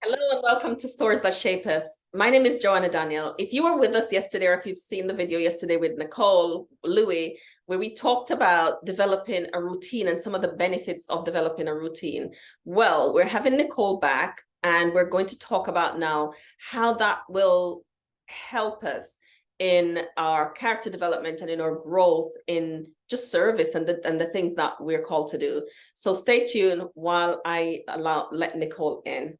Hello and welcome to Stories That Shape Us. My name is Joanna Daniel. If you were with us yesterday, or if you've seen the video yesterday with Nicole Louis, where we talked about developing a routine and some of the benefits of developing a routine, well, we're having Nicole back and we're going to talk about now how that will help us in our character development and in our growth in just service and the things that we're called to do. So stay tuned while I let Nicole in.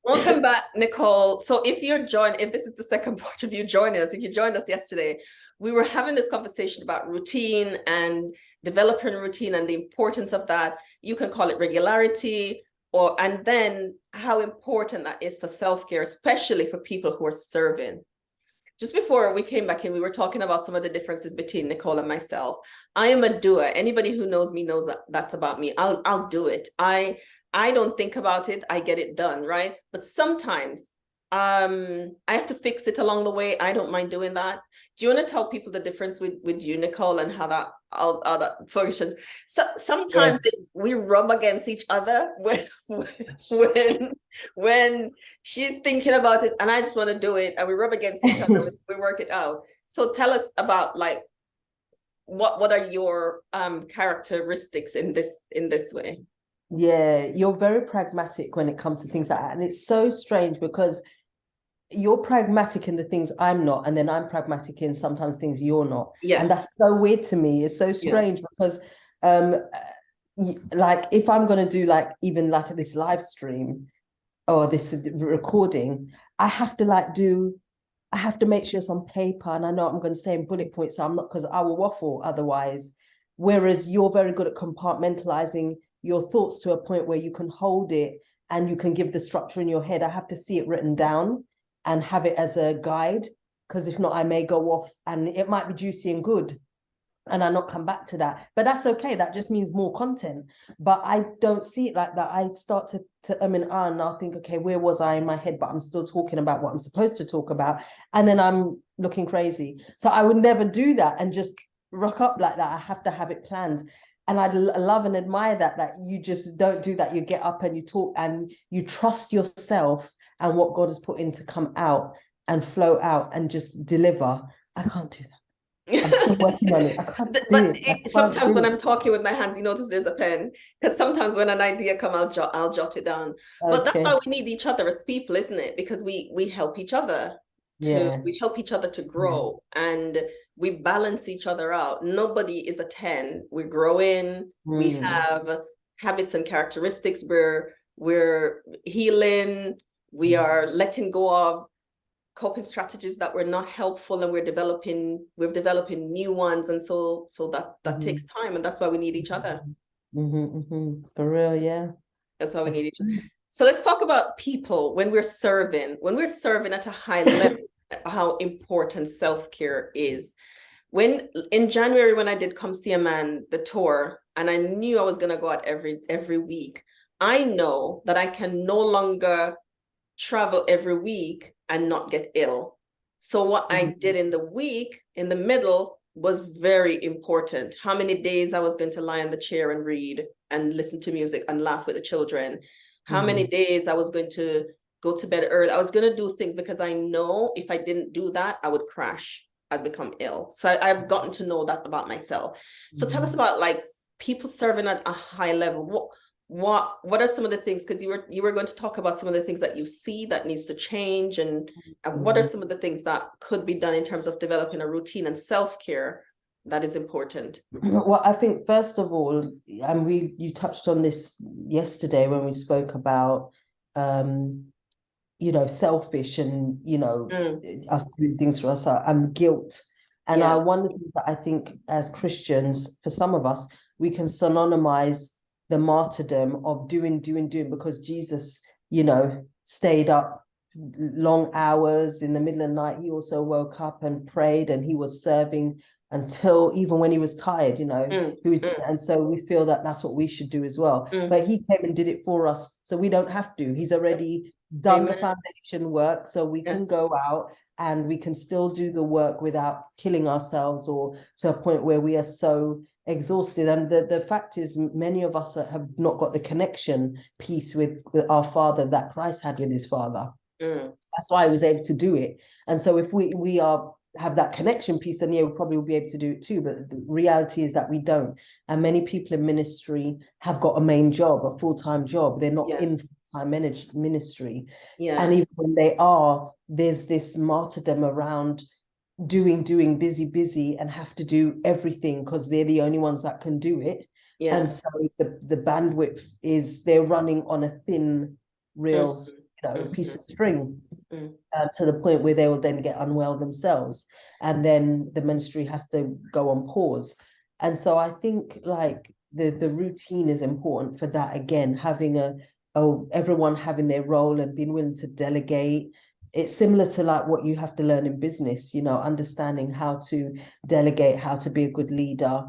Welcome back, Nicole. So if this is the second part of you joining us, if you joined us yesterday, we were having this conversation about routine and developing routine and the importance of that. You can call it regularity, and then how important that is for self-care, especially for people who are serving. Just before we came back in, we were talking about some of the differences between Nicole and myself. I am a doer. Anybody who knows me knows that that's about me. I'll do it. I don't think about it. I get it done, right? But sometimes I have to fix it along the way. I don't mind doing that. Do you want to tell people the difference with you, Nicole, and how that functions? So sometimes we rub against each other when she's thinking about it and I just want to do it, and we rub against each other. We work it out. So tell us about what are your characteristics in this way? Yeah, you're very pragmatic when it comes to things like that. And it's so strange because you're pragmatic in the things I'm not, and then I'm pragmatic in sometimes things you're not. Yeah. And that's so weird to me. It's so strange because like if I'm going to do even this live stream or this recording, I have to make sure it's on paper, and I know I'm going to say in bullet points, so I'm not, because I will waffle otherwise. Whereas you're very good at compartmentalizing your thoughts to a point where you can hold it and you can give the structure in your head. I have to see it written down and have it as a guide, because if not, I may go off and it might be juicy and good and I not come back to that. But that's okay. That just means more content. But I don't see it like that. I start to and I'll think, okay, where was I in my head? But I'm still talking about what I'm supposed to talk about. And then I'm looking crazy. So I would never do that and just rock up like that. I have to have it planned. And I love and admire that you just don't do that. You get up and you talk and you trust yourself and what God has put in to come out and flow out and just deliver. I can't do that. I'm still working on it. I can't do it. Sometimes when I'm talking with my hands, you notice there's a pen, because sometimes when an idea comes, I'll jot it down. But that's why we need each other as people, isn't it? Because we help each other we help each other to grow, and we balance each other out. Nobody is a 10. We're growing. We have habits and characteristics. We're healing. We are letting go of coping strategies that were not helpful, and we're developing new ones. And so that takes time, and that's why we need each other. For real, yeah. That's why we need each other. So let's talk about people when we're serving at a high level, how important self-care is. When in January, when I did Come See a Man, the tour, and I knew I was going to go out every week, I know that I can no longer travel every week and not get ill. So what I did in the week, in the middle, was very important. How many days I was going to lie in the chair and read and listen to music and laugh with the children. How many days I was going to go to bed early. I was going to do things because I know if I didn't do that, I would crash. I'd become ill. So I've gotten to know that about myself. So tell us about people serving at a high level. What are some of the things, because you were going to talk about some of the things that you see that needs to change, and what are some of the things that could be done in terms of developing a routine and self-care that is important? Well, I think first of all, and you touched on this yesterday when we spoke about selfish and us doing things for us and guilt. And one of the things that I think as Christians, for some of us, we can synonymize the martyrdom of doing, because Jesus, stayed up long hours in the middle of the night. He also woke up and prayed, and he was serving until even when he was tired, and so we feel that that's what we should do as well. But he came and did it for us, so we don't have to. He's already done the foundation work, so we can go out and we can still do the work without killing ourselves, or to a point where we are so exhausted. And the fact is, many of us have not got the connection piece with our Father that Christ had with his Father. That's why I was able to do it. And so if we have that connection piece, then yeah, we probably will be able to do it too. But the reality is that we don't. And many people in ministry have got a main job, a full-time job. They're not in full-time ministry. And even when they are, there's this martyrdom around doing, busy, and have to do everything because they're the only ones that can do it. And so the bandwidth is, they're running on a thin, real piece of string, to the point where they will then get unwell themselves, and then the ministry has to go on pause. And so I think like the routine is important for that. Again, having everyone having their role and being willing to delegate. It's similar to like what you have to learn in business, understanding how to delegate, how to be a good leader,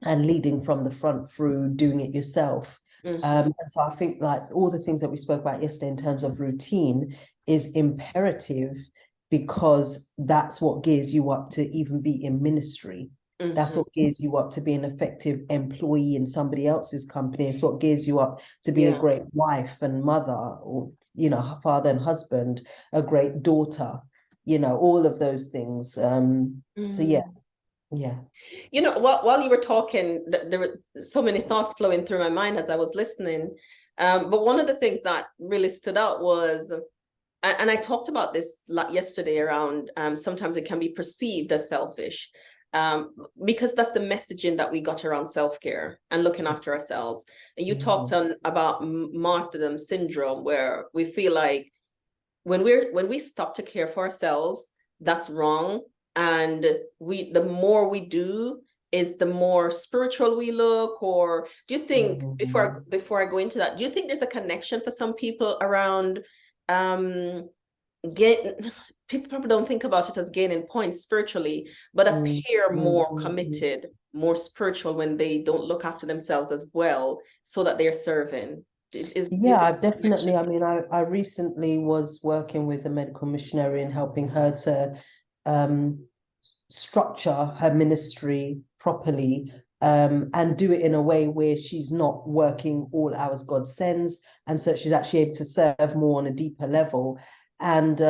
and leading from the front through doing it yourself. And so I think like all the things that we spoke about yesterday in terms of routine is imperative, because that's what gears you up to even be in ministry. That's what gears you up to be an effective employee in somebody else's company. It's what gears you up to be a great wife and mother, or father and husband, a great daughter, all of those things. So yeah. While you were talking, there were so many thoughts flowing through my mind as I was listening. But one of the things that really stood out was, and I talked about this yesterday around, sometimes it can be perceived as selfish, because that's the messaging that we got around self-care and looking after ourselves. And you talked about martyrdom syndrome, where we feel like when we stop to care for ourselves, that's wrong. And the more we do is the more spiritual we look. Or do you think, before I go into that, do you think there's a connection for some people around people probably don't think about it as gaining points spiritually, but appear more committed, more spiritual when they don't look after themselves as well, so that they're serving? Definitely. I mean, I recently was working with a medical missionary and helping her to structure her ministry properly, and do it in a way where she's not working all hours God sends, and so she's actually able to serve more on a deeper level. And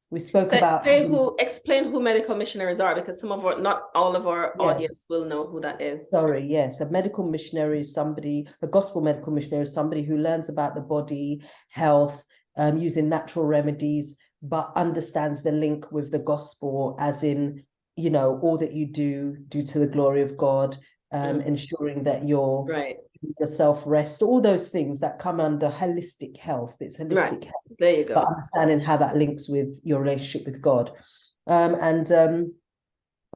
we spoke about explain who medical missionaries are, because not all of our audience will know who that is. Sorry, yes. A medical missionary is a gospel medical missionary is somebody who learns about the body, health, using natural remedies, but understands the link with the gospel, as in, all that you do to the glory of God, ensuring that you're yourself rest, all those things that come under holistic health. It's holistic health. There you go. But understanding how that links with your relationship with God. And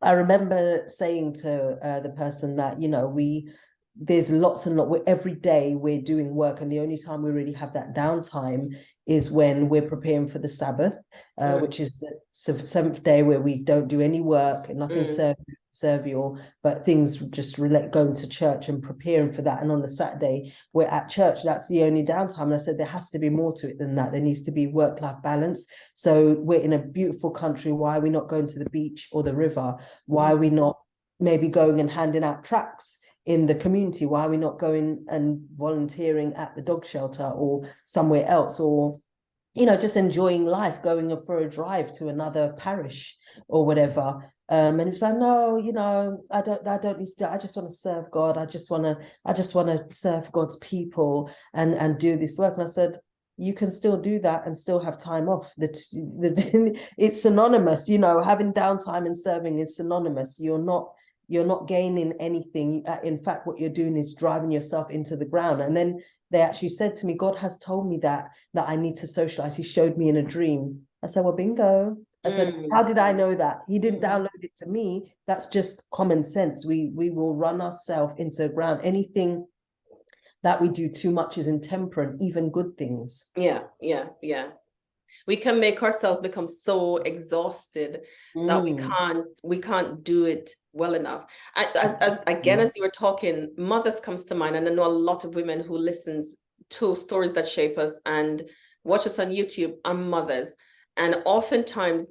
I remember saying to the person that, there's lots and lots, every day we're doing work, and the only time we really have that downtime is when we're preparing for the Sabbath, which is the seventh day, where we don't do any work and nothing servile, but things just going to church and preparing for that. And on the Saturday, we're at church. That's the only downtime. And I said, there has to be more to it than that. There needs to be work-life balance. So we're in a beautiful country. Why are we not going to the beach or the river? Why are we not maybe going and handing out tracts in the community? Why are we not going and volunteering at the dog shelter or somewhere else, or just enjoying life, going for a drive to another parish or whatever? And it's like, no, I don't need to. I just want to serve God. I just want to serve God's people and do this work. And I said, you can still do that and still have time off. It's synonymous, having downtime and serving is synonymous. You're not gaining anything. In fact, what you're doing is driving yourself into the ground. And then they actually said to me, God has told me that I need to socialize. He showed me in a dream. I said, well, bingo. I said, how did I know that? He didn't download it to me. That's just common sense. We will run ourselves into the ground. Anything that we do too much is intemperate, even good things. Yeah. We can make ourselves become so exhausted that we can't do it well enough. As you were talking, mothers comes to mind, and I know a lot of women who listens to Stories That Shape Us and watch us on YouTube are mothers. And oftentimes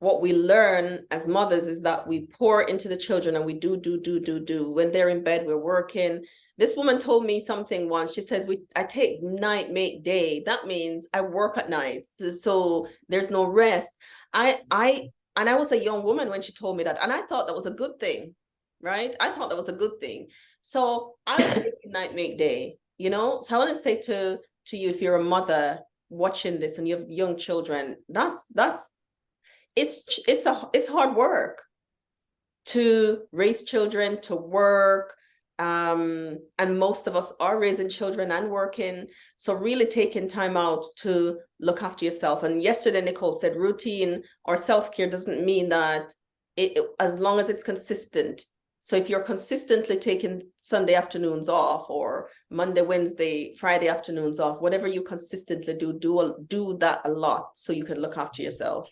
what we learn as mothers is that we pour into the children and we do. When they're in bed, we're working. This woman told me something once. She says, I take night, make day. That means I work at night. So there's no rest. And I was a young woman when she told me that. And I thought that was a good thing, right? I thought that was a good thing. So I was taking night, make day, you know? So I want to say to you, if you're a mother watching this and you have young children, it's hard work to raise children, to work. And most of us are raising children and working. So really taking time out to look after yourself. And yesterday, Nicole said routine or self-care doesn't mean that as long as it's consistent. So if you're consistently taking Sunday afternoons off or Monday, Wednesday, Friday afternoons off, whatever you consistently do that a lot so you can look after yourself.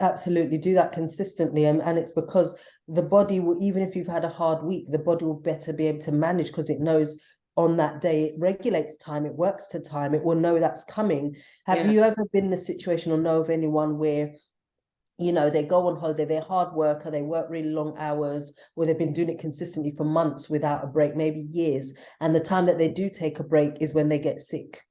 Absolutely, do that consistently. And it's because the body will, even if you've had a hard week, the body will better be able to manage because it knows on that day it regulates time, it works to time, it will know that's coming. Have you ever been in a situation or know of anyone where, you know, they go on holiday, they're hard worker, they work really long hours, or they've been doing it consistently for months without a break, maybe years, and the time that they do take a break is when they get sick?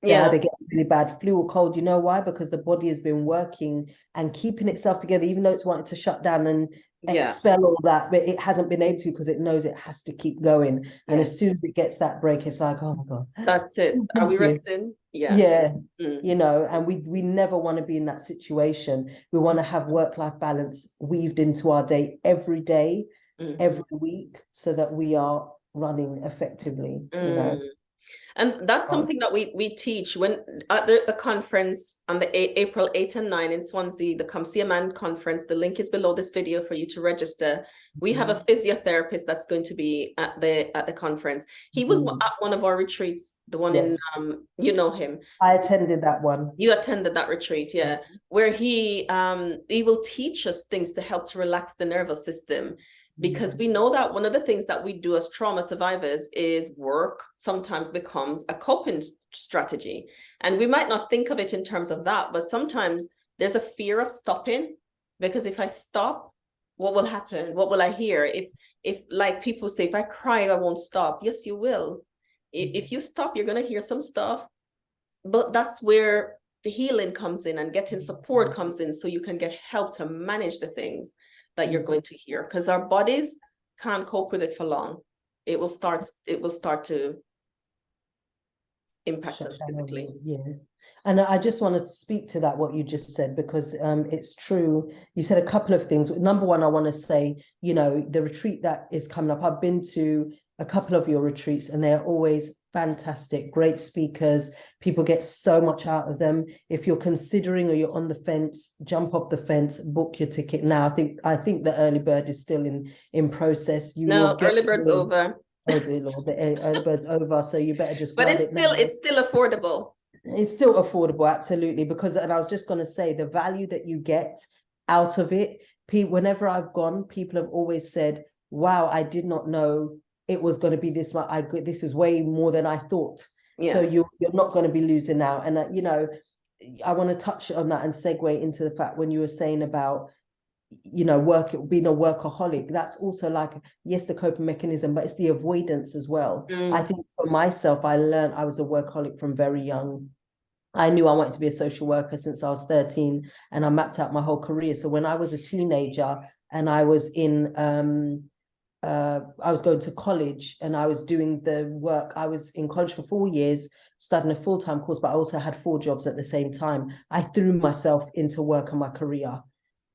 They get really bad flu or cold. You know why? Because the body has been working and keeping itself together, even though it's wanting to shut down and expel all that, but it hasn't been able to because it knows it has to keep going. And as soon as it gets that break, it's like, oh my God. That's it. Are we resting? You know, and we never want to be in that situation. We want to have work-life balance weaved into our day, every week, so that we are running effectively, you know. And that's something that we teach when at the conference on the April 8 and 9 in Swansea, the Come See a Man conference. The link is below this video for you to register. We have a physiotherapist that's going to be at the conference. He was at one of our retreats, the one in you know him. I attended that one. You attended that retreat, where he will teach us things to help to relax the nervous system. Because we know that one of the things that we do as trauma survivors is work sometimes becomes a coping strategy. And we might not think of it in terms of that, but sometimes there's a fear of stopping, because if I stop, what will happen? What will I hear? If like people say, if I cry, I won't stop. Yes, you will. If you stop, you're going to hear some stuff. But that's where the healing comes in and getting support comes in, so you can get help to manage the things that you're going to hear, because our bodies can't cope with it for long. It will start to impact us physically. And I just wanted to speak to that, what you just said, because it's true. You said a couple of things. Number one, I want to say, you know, the retreat that is coming up, I've been to a couple of your retreats and they're always fantastic, great speakers. People get so much out of them. If you're considering or you're on the fence, jump off the fence, book your ticket now. I think the early bird is still in process. Early bird's over. Oh dear Lord, the early bird's over. So you better just grab it now. It's still affordable. It's still affordable, absolutely. Because, and I was just going to say, the value that you get out of it, whenever I've gone, people have always said, wow, I did not know it was going to be this much. This is way more than I thought. So you're not going to be losing out. And you know, I want to touch on that and segue into the fact when you were saying about, you know, being a workaholic. That's also like, yes, the coping mechanism, but it's the avoidance as well. I think for myself, I learned I was a workaholic from very young. I knew I wanted to be a social worker since I was 13, and I mapped out my whole career. So when I was a teenager and I was I was going to college and I was doing the work. I was in college for 4 years, studying a full-time course, but I also had 4 jobs at the same time. I threw myself into work and my career,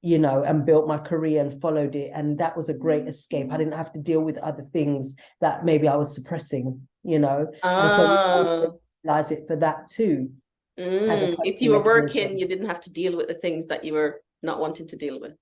you know, and built my career and followed it. And that was a great escape. I didn't have to deal with other things that maybe I was suppressing, you know. And so I realize it for that too. If you were working, you didn't have to deal with the things that you were not wanting to deal with.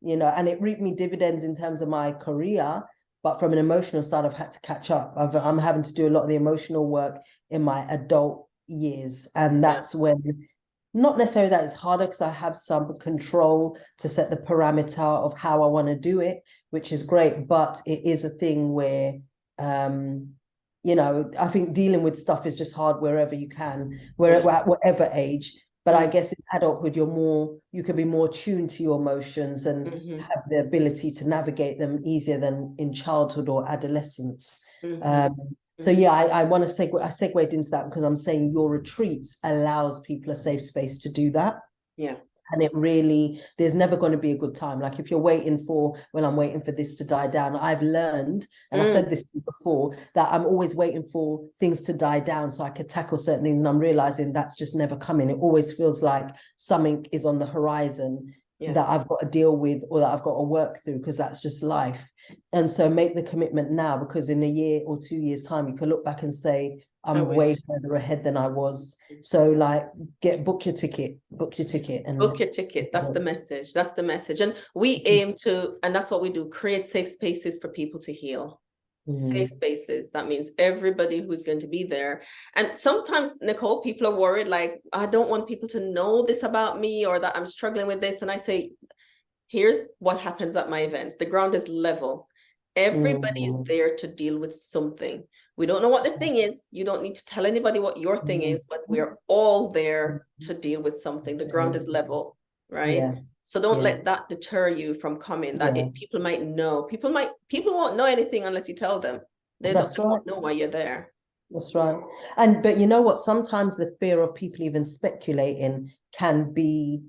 You know, and it reaped me dividends in terms of my career, but from an emotional side, I've had to catch up. I'm having to do a lot of the emotional work in my adult years. And that's when, not necessarily that it's harder, because I have some control to set the parameter of how I want to do it, which is great. But it is a thing where, you know, I think dealing with stuff is just hard wherever you can, at whatever age. But I guess in adulthood, you can be more tuned to your emotions and have the ability to navigate them easier than in childhood or adolescence. So yeah, I want to I segued into that because I'm saying your retreats allows people a safe space to do that. Yeah. And it really, there's never going to be a good time. Like if you're waiting for, well, I'm waiting for this to die down. I've learned, and I said this to you before, that I'm always waiting for things to die down so I could tackle certain things. And I'm realizing that's just never coming. It always feels like something is on the horizon that I've got to deal with or that I've got to work through, because that's just life. And so make the commitment now, because in a year or 2 years' time, you can look back and say, I'm way further ahead than I was. So like book your ticket. And book your ticket. That's the message. That's the message. And we aim to, and that's what we do, create safe spaces for people to heal. Safe spaces. That means everybody who's going to be there. And sometimes, Nicole, people are worried, like, I don't want people to know this about me or that I'm struggling with this. And I say, here's what happens at my events. The ground is level. Everybody's there to deal with something. We don't know what the thing is. You don't need to tell anybody what your thing is, but we're all there to deal with something. The ground is level, right? Yeah. So don't let that deter you from coming. That people might know. People won't know anything unless you tell them. They don't know why you're there. That's right. But you know what? Sometimes the fear of people even speculating can be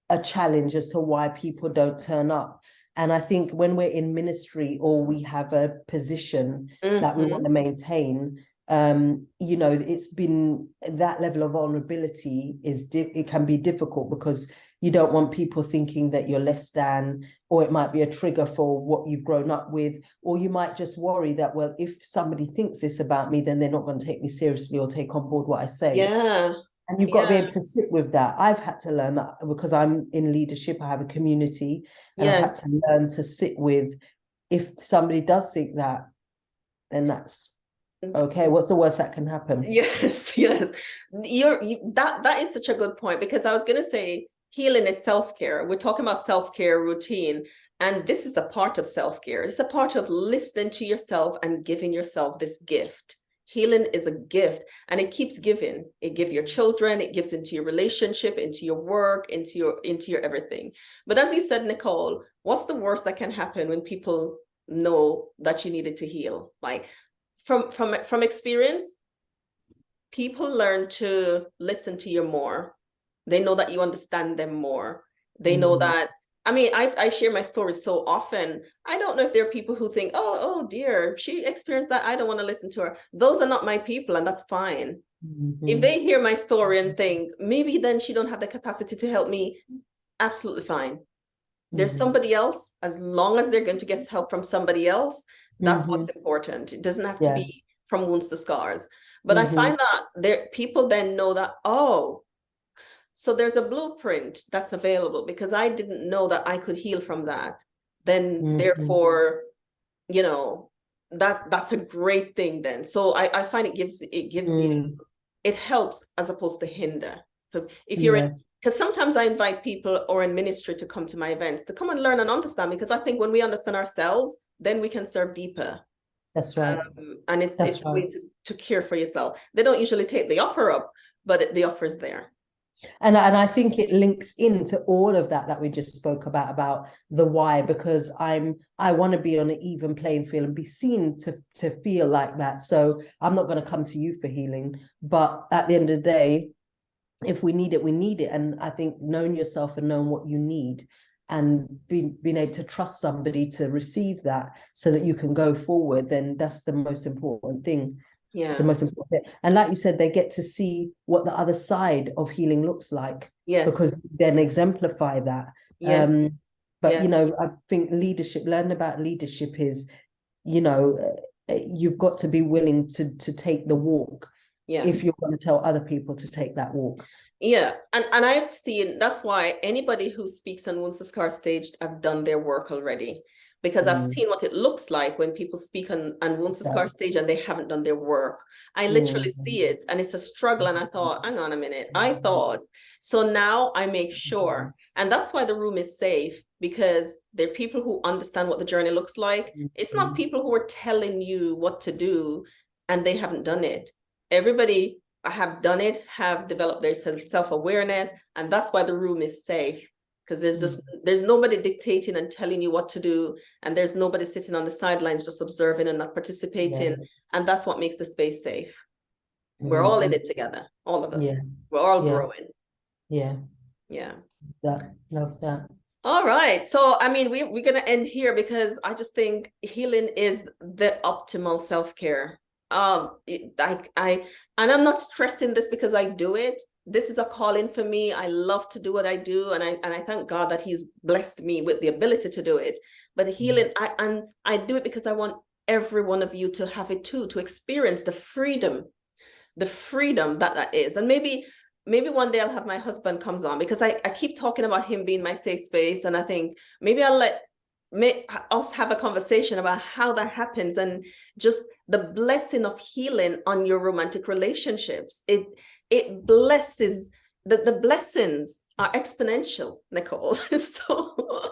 a challenge as to why people don't turn up. And I think when we're in ministry or we have a position that we want to maintain, you know, it's been that level of vulnerability it can be difficult, because you don't want people thinking that you're less than, or it might be a trigger for what you've grown up with, or you might just worry that, well, if somebody thinks this about me, then they're not going to take me seriously or take on board what I say. Yeah. And you've got to be able to sit with that. I've had to learn that because I'm in leadership. I have a community, and I've had to learn to sit with, if somebody does think that, then that's okay. What's the worst that can happen? Yes. That is such a good point, because I was going to say healing is self-care. We're talking about self-care routine, and this is a part of self-care. It's a part of listening to yourself and giving yourself this gift. Healing is a gift, and it keeps giving. It gives your children, it gives into your relationship, into your work, into your everything. But as you said, Nicole, what's the worst that can happen when people know that you needed to heal? Like from experience, people learn to listen to you more. They know that you understand them more. They know that, I mean, I share my story so often. I don't know if there are people who think, oh dear, she experienced that, I don't want to listen to her. Those are not my people, and that's fine. If they hear my story and think, maybe then she don't have the capacity to help me, absolutely fine. There's somebody else. As long as they're going to get help from somebody else, that's what's important. It doesn't have to be from wounds to scars. But I find that people then know that, so there's a blueprint that's available, because I didn't know that I could heal from that. Then therefore, you know, that's a great thing then. So I find it gives you, it helps as opposed to hinder. So if you're in, because sometimes I invite people or in ministry to come to my events to come and learn and understand, because I think when we understand ourselves, then we can serve deeper. That's right. And it's a way to care for yourself. They don't usually take the offer up, but the offer is there. And I think it links into all of that we just spoke about the why, because I want to be on an even playing field and be seen to feel like that. So I'm not going to come to you for healing, but at the end of the day, if we need it, we need it. And I think knowing yourself and knowing what you need and being able to trust somebody to receive that so that you can go forward, then that's the most important thing. Yeah. It's the most important thing. And like you said, they get to see what the other side of healing looks like. Yes. Because you then exemplify that. Yes. But, you know, I think learning about leadership is, you know, you've got to be willing to take the walk. Yes. If you're going to tell other people to take that walk. Yeah. And I've seen, that's why anybody who speaks on Wounds to Scars stage have done their work already. Because I've seen what it looks like when people speak on Wounds to Scars stage and they haven't done their work. I literally see it, and it's a struggle. And I thought, hang on a minute. So now I make sure. And that's why the room is safe, because they're people who understand what the journey looks like. It's not people who are telling you what to do and they haven't done it. Everybody have done it, have developed their self-awareness, and that's why the room is safe. Because there's nobody dictating and telling you what to do, and there's nobody sitting on the sidelines just observing and not participating. And that's what makes the space safe. We're all in it together, all of us. Yeah. We're all growing. Yeah. Love that. All right. So, I mean, we're going to end here because I just think healing is the optimal self-care. And I'm not stressing this because I do it. This is a calling for me. I love to do what I do. And I thank God that he's blessed me with the ability to do it. But healing, I do it because I want every one of you to have it too, to experience the freedom that is. And maybe one day I'll have my husband comes on, because I keep talking about him being my safe space. And I think maybe I'll let us have a conversation about how that happens, and just the blessing of healing on your romantic relationships. It blesses, the blessings are exponential, Nicole. So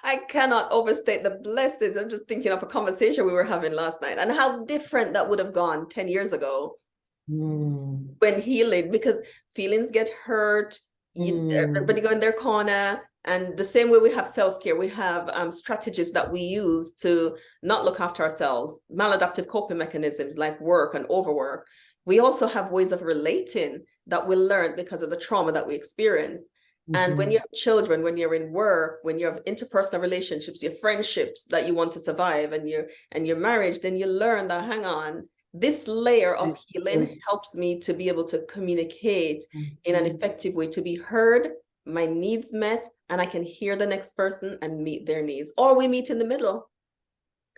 I cannot overstate the blessings. I'm just thinking of a conversation we were having last night and how different that would have gone 10 years ago. When healing, because feelings get hurt, everybody go in their corner. And the same way we have self-care, we have strategies that we use to not look after ourselves, maladaptive coping mechanisms like work and overwork. We also have ways of relating that we learn because of the trauma that we experience. And when you have children, when you're in work, when you have interpersonal relationships, your friendships that you want to survive, and your marriage, then you learn that, hang on, this layer of healing helps me to be able to communicate in an effective way, to be heard, my needs met, and I can hear the next person and meet their needs. Or we meet in the middle.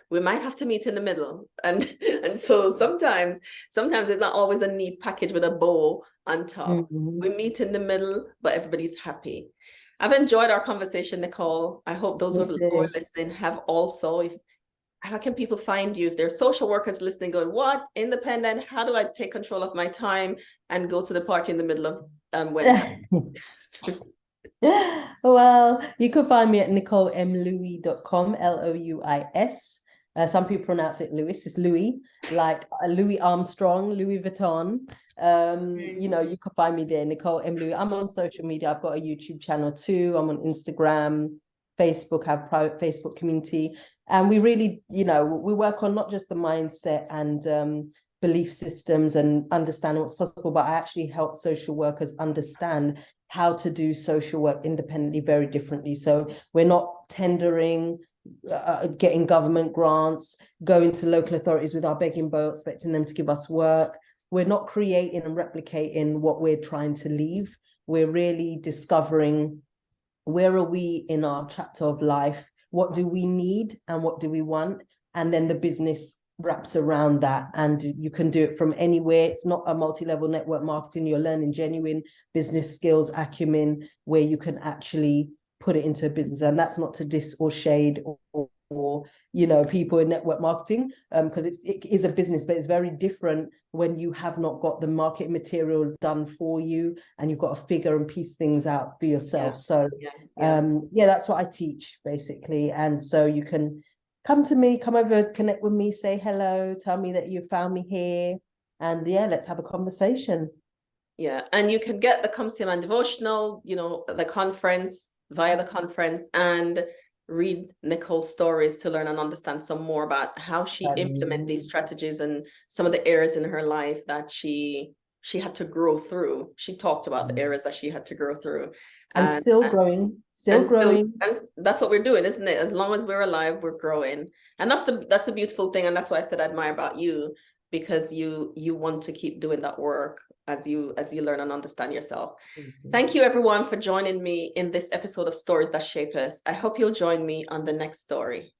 We might have to meet in the middle. And so sometimes it's not always a neat package with a bow on top. We meet in the middle, but everybody's happy. I've enjoyed our conversation, Nicole. I hope those who are listening have also. How can people find you? If there's social workers listening going, what? Independent? How do I take control of my time and go to the party in the middle of Wednesday? Well, you could find me at NicoleMLouis.com, Louis. Some people pronounce it Louis. It's Louis, like Louis Armstrong, Louis Vuitton. You could find me there, Nicole M. Louis. I'm on social media. I've got a YouTube channel too. I'm on Instagram, Facebook, have private Facebook community. And we really, we work on not just the mindset and belief systems and understanding what's possible, but I actually help social workers understand how to do social work independently very differently. So we're not tendering, getting government grants, going to local authorities with our begging bowl, expecting them to give us work. We're not creating and replicating what we're trying to leave. We're really discovering, where are we in our chapter of life? What do we need and what do we want? And then the business wraps around that, and you can do it from anywhere. It's not a multi-level network marketing. You're learning genuine business skills, acumen, where you can actually put it into a business. And that's not to diss or shade or people in network marketing, because it is a business, but it's very different when you have not got the market material done for you and you've got to figure and piece things out for yourself. That's what I teach basically. And so you can come to me, come over, connect with me, say hello, tell me that you found me here, and let's have a conversation. And you can get the Come See a Man devotional, the conference, via the conference, and read Nicole's stories to learn and understand some more about how she implemented these strategies and some of the areas in her life that she had to grow through. She talked about the areas that she had to grow through. And still growing. And that's what we're doing, isn't it? As long as we're alive, we're growing. And that's the beautiful thing. And that's why I said I admire about you, because you want to keep doing that work as you learn and understand yourself. Thank you everyone for joining me in this episode of Stories That Shape Us. I hope you'll join me on the next story.